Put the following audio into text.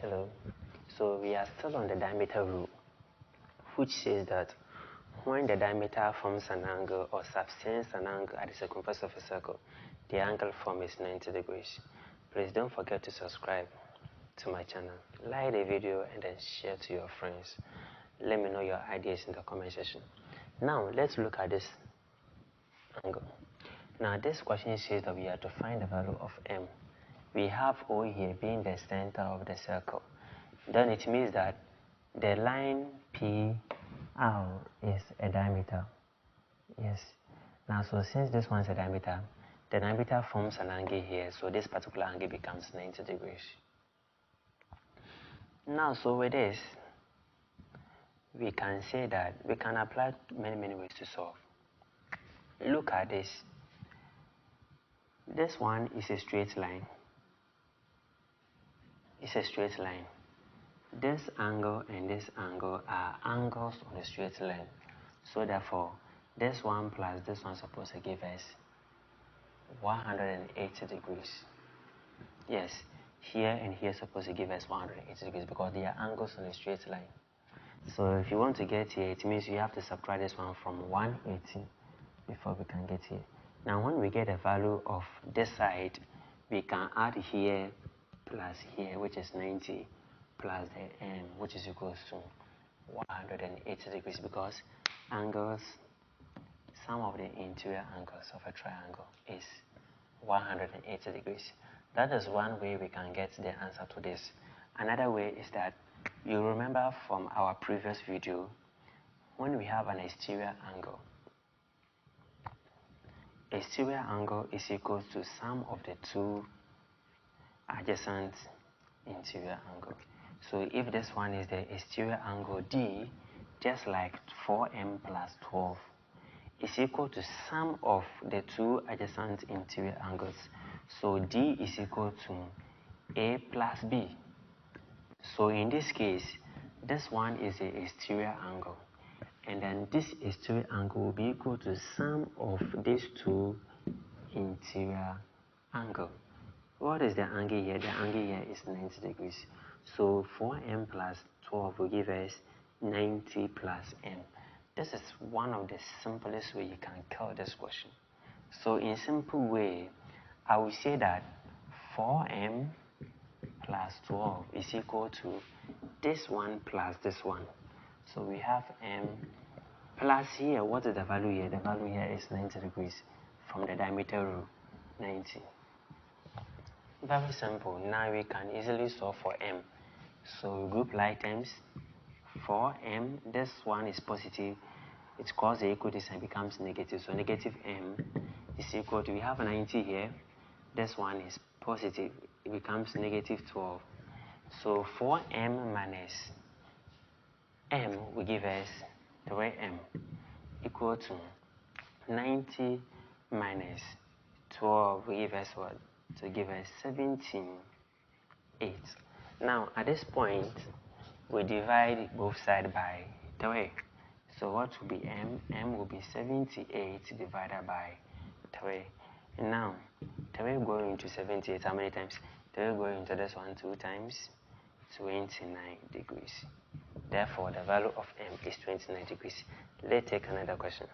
Hello. So we are still on the diameter rule, which says that when the diameter forms an angle or subtends an angle at the circumference of a circle, the angle formed is 90 degrees. Please don't forget to subscribe to my channel, like the video, and then share to your friends. Let me know your ideas in the comment section. Now let's look at this angle. Now this question says that we have to find the value of m. We have O here being the center of the circle. Then it means that the line PR is a diameter. Yes. Now, so since this one is a diameter, the diameter forms an angle here. So this particular angle becomes 90 degrees. Now, so with this, we can say that we can apply many ways to solve. Look at this. This one is a straight line. It's a straight line. This angle and this angle are angles on a straight line. So therefore, this one plus this one is supposed to give us 180 degrees. Yes, here and here is supposed to give us 180 degrees because they are angles on a straight line. So if you want to get here, it means you have to subtract this one from 180 before we can get here. Now when we get a value of this side, we can add here plus here, which is 90, plus the m, which is equals to 180 degrees, because angles, sum of the interior angles of a triangle is 180 degrees. That is one way we can get the answer to this. Another way is that you remember from our previous video, when we have an exterior angle is equal to sum of the two adjacent interior angle. So if this one is the exterior angle D, just like 4m plus 12 is equal to sum of the two adjacent interior angles. So D is equal to A plus B. So in this case, this one is the exterior angle, and then this exterior angle will be equal to sum of these two interior angle. What is the angle here? The angle here is 90 degrees. So 4m plus 12 will give us 90 plus m. This is one of the simplest way you can kill this question. So in simple way, I will say that 4m plus 12 is equal to this one plus this one. So we have m plus here. What is the value here? The value here is 90 degrees from the diameter rule, 90. Very simple. Now we can easily solve for m. So group like terms. 4m, this one is positive. It causes the equal sign becomes negative. So negative m is equal to, we have a 90 here. This one is positive. It becomes negative 12. So 4m minus m will give us 3m equal to 90 minus 12 will give us what? To give us 17.8. Now at this point, we divide both sides by 3. So what will be m? M will be 78 divided by 3. And now 3 going into 78, how many times? 3 going into this one 2 times, 29 degrees. Therefore the value of m is 29 degrees. Let's take another question.